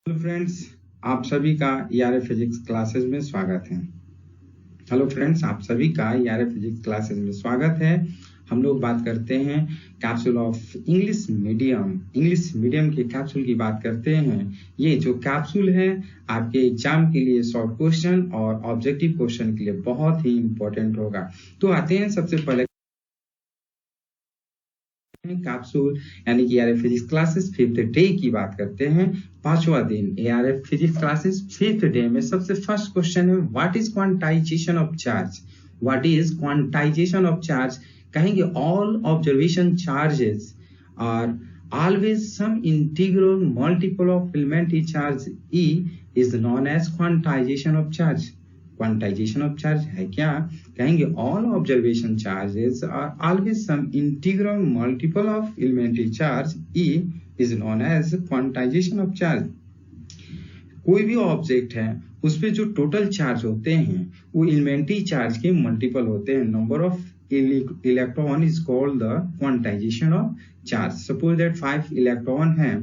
Hello friends, आप सभी का ईआरएफ फिजिक्स क्लासेस में स्वागत है। हेलो फ्रेंड्स, आप सभी का ईआरएफ फिजिक्स क्लासेस में स्वागत है। हम लोग बात करते हैं कैप्सूल ऑफ इंग्लिश मीडियम के कैप्सूल की बात करते हैं। ये जो कैप्सूल है आपके एग्जाम के लिए शॉर्ट क्वेश्चन और ऑब्जेक्टिव क्वेश्चन के लिए बहुत ही इंपॉर्टेंट होगा। तो आते हैं सबसे पहले कैप्सूल यानी कि ARF physics classes fifth day की बात करते हैं। पांचवा दिन ARF physics classes fifth day में सबसे फर्स्ट क्वेश्चन है, what is quantization of charge. What is quantization of charge? कहेंगे all observation charges are always some integral multiple of elementary charge E is known as quantization of charge. Quantization of charge है क्या? कहेंगे all observation charges are always some integral multiple of elementary charge E is known as quantization of charge. कोई भी object है उस पे जो total charge होते हैं वो एलिमेंट्री चार्ज के मल्टीपल होते हैं। Number of electron is called the quantization of charge. Suppose that 5 electron है,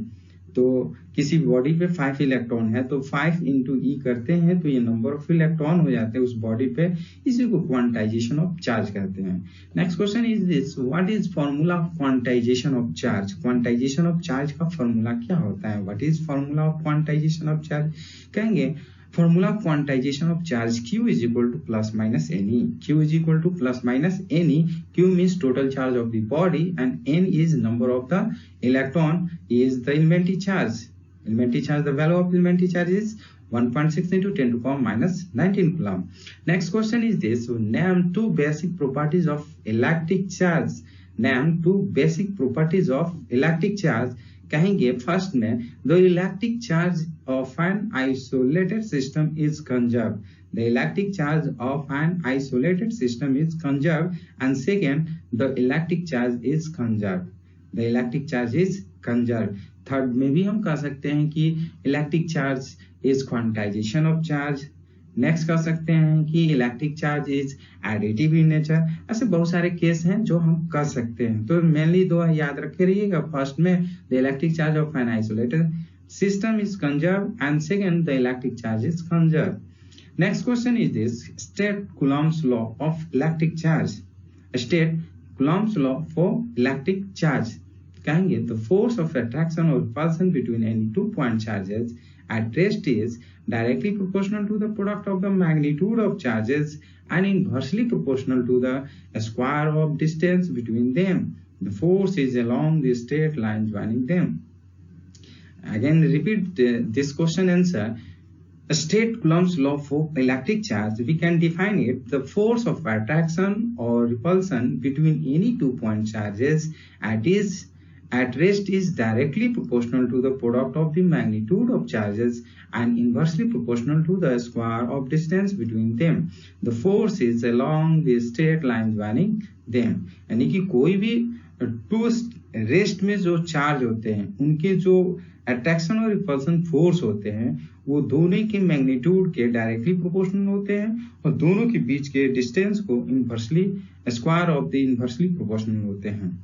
तो किसी बॉडी पे 5 इलेक्ट्रॉन है तो 5 इंटू ई करते हैं तो ये नंबर ऑफ इलेक्ट्रॉन हो जाते हैं उस बॉडी पे। इसी को क्वांटाइजेशन ऑफ चार्ज कहते हैं। Next question is this, what is formula of quantization of charge. Quantization of charge का फॉर्मूला क्या होता है? What is formula of quantization of charge? कहेंगे formula of quantization of charge q is equal to plus minus ne. Q is equal to plus minus ne. Q means total charge of the body and n is number of the electron is the elementary charge. Elementary charge, the value of elementary charge is 1.6 into 10 to the power minus 19 coulomb. Next question is this, name two basic properties of electric charge. Name two basic properties of electric charge. कहेंगे first में the electric charge of an isolated system is conserve. The electric charge of an isolated system is conserve and second the electric charge is conserve. The electric charge is conserve. Third में भी हम कह सकते हैं कि electric charge is quantization of charge. Next कह सकते हैं कि electric charge is additive in nature. ऐसे बहुत सारे केस हैं जो हम कर सकते हैं। तो मेनली दो याद रखे रहिएगा, फर्स्ट में the electric charge of an isolated system is conserve and second the electric charge is conserve. Next question is this, state Coulomb's law of electric charge. State Coulomb's law for electric charge. कहेंगे the force of attraction और repulsion between any two point charges at rest is directly proportional to the product of the magnitude of charges and inversely proportional to the square of distance between them. The force is along the straight line joining them. Again, repeat this question answer. State Coulomb's law for electric charge. We can define it. The force of attraction or repulsion between any 2 point charges at rest is directly proportional to the product of the magnitude of charges and inversely proportional to the square of distance between them. The force is along the straight line joining them. यानी कि कोई भी to rest में जो charge होते हैं उनके जो अट्रैक्शन और रिपल्सन फोर्स होते हैं वो दोनों के मैग्नीट्यूड के डायरेक्टली प्रोपोर्शनल होते हैं और दोनों के बीच के डिस्टेंस को inversely square of the inversely proportional होते हैं।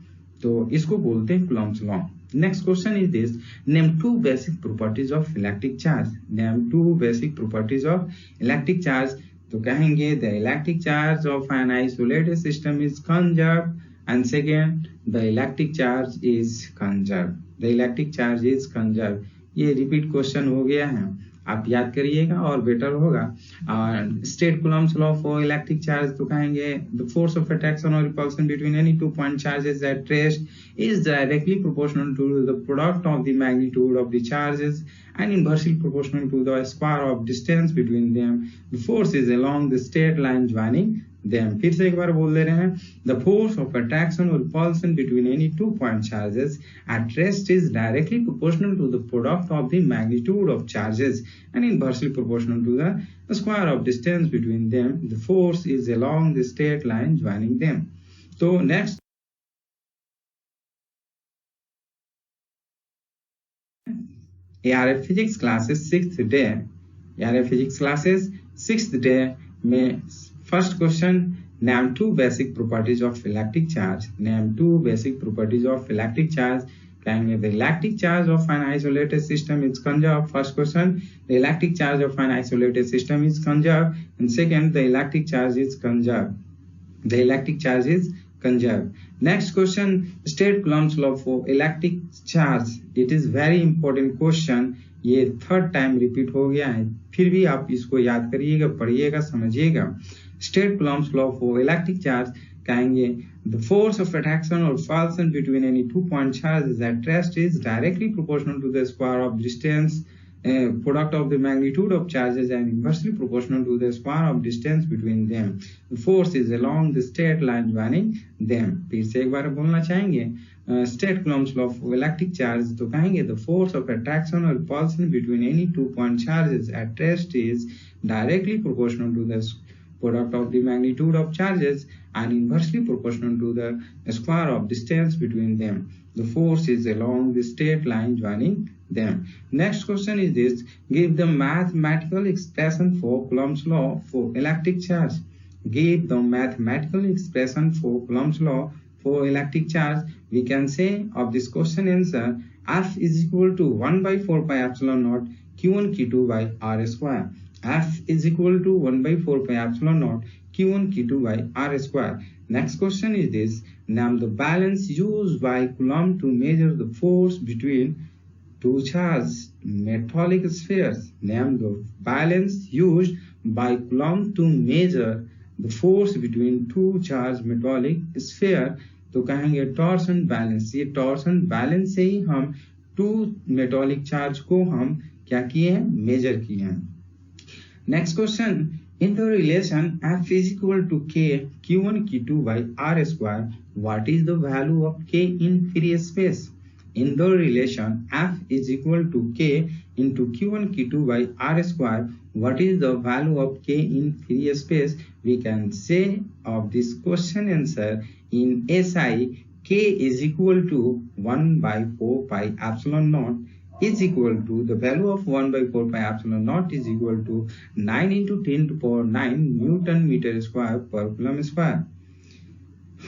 तो इसको बोलते हैं Coulomb's law. Next question is this, name two basic properties of electric charge. Name two basic properties of electric charge. तो कहेंगे the electric charge of an isolated system is conserve and second the electric charge is conserve. The electric charge is conserve. ये repeat question हो गया है, आप याद करिएगा और बेटर होगा। State Coulomb's law for electric charge. तो कहेंगे द फोर्स ऑफ अट्रैक्शन और repulsion between any 2 point charges at rest is directly proportional to the product of the magnitude of the charges and inversely proportional to the square of distance between them. The force is along the straight line joining them. फिर से एक बार बोल दे रहे हैं, the force of attraction or repulsion between any 2 point charges at rest is directly proportional to the product of the magnitude of charges and inversely proportional to the square of distance between them. The force is along the straight line joining them. So next ARF physics classes 6th day। ARF physics classes 6th day में first question, name two basic properties of electric charge. Name two basic properties of electric charge. कहेंगे the electric charge of an isolated system is conserved. First question, the electric charge of an isolated system is conserved, and second, the electric charge is conserved. The electric charge is conserved. Next question, state Coulomb's law for electric charge. It is very important question. ये third time repeat हो गया है, फिर भी आप इसको याद करिएगा, पढ़िएगा, समझिएगा. State Coulomb's law for electric charge कहेंगे the force of attraction or repulsion between any two point charges at rest is directly proportional to the square of distance product of the magnitude of charges and inversely proportional to the square of distance between them. The force is along the straight line joining them. फिर से एक बार बोलना चाहेंगे state Coulomb's law for electric charge, तो कहेंगे the force of attraction or repulsion between any two point charges at rest is directly proportional to the product of the magnitude of charges and inversely proportional to the square of distance between them. The force is along the straight line joining them. Next question is this: give the mathematical expression for Coulomb's law for electric charge. Give the mathematical expression for Coulomb's law for electric charge. We can say of this question answer, F is equal to 1 by 4 pi epsilon naught Q1 Q2 by R square. F is equal to 1 by 4 pi epsilon naught Q1 Q2 by R square. Next question is this: name the balance used by Coulomb to measure the force between two charged metallic spheres. Name the balance used by Coulomb to measure the force between two charged metallic sphere. तो कहेंगे torsion balance. ये torsion balance से ही हम to मेटॉलिक charge को हम क्या किए हैं, मेजर किए हैं. Next question, in the relation F is equal to K Q1 Q2 by R square, what is the value of K in free space? In the relation F is equal to K into Q1 Q2 by R square, what is the value of K in free space? We can say of this question answer in SI, K is equal to 1 by 4 pi epsilon naught is equal to the value of 1 by 4 pi epsilon naught is equal to 9 into 10 to power 9 Newton meter square per Coulomb square.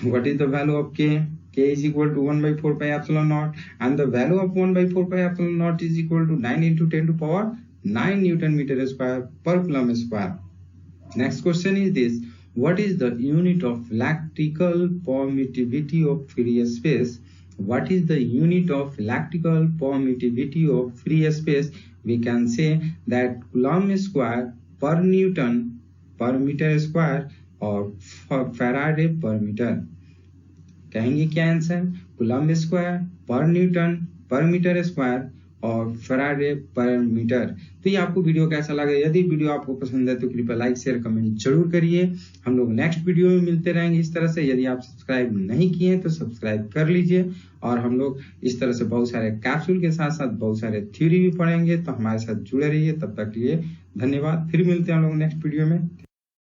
What is the value of K? K is equal to 1 by 4 pi epsilon naught, and the value of 1 by 4 pi epsilon naught is equal to 9 into 10 to power 9 Newton meter square per Coulomb square. Next question is this: what is the unit of electrical permittivity of free space? What is the unit of electrical permittivity of free space? We can say that Coulomb square per Newton per meter square और Faraday per meter. कहेंगे क्या answer? Coulomb square per Newton per meter square और Faraday पर metre. तो ये आपको video कैसा लगा? यदि वीडियो आपको पसंद है तो कृपया लाइक शेयर कमेंट जरूर करिए. हम लोग नेक्स्ट वीडियो में मिलते रहेंगे इस तरह से. यदि आप सब्सक्राइब नहीं किए हैं तो सब्सक्राइब कर लीजिए, और हम लोग इस तरह से बहुत सारे कैप्सूल के साथ साथ बहुत सारे थ्योरी भी पढ़ेंगे. तो हमारे साथ जुड़े रहिए. तब तक के लिए धन्यवाद. फिर मिलते हैं हम लोग नेक्स्ट वीडियो में.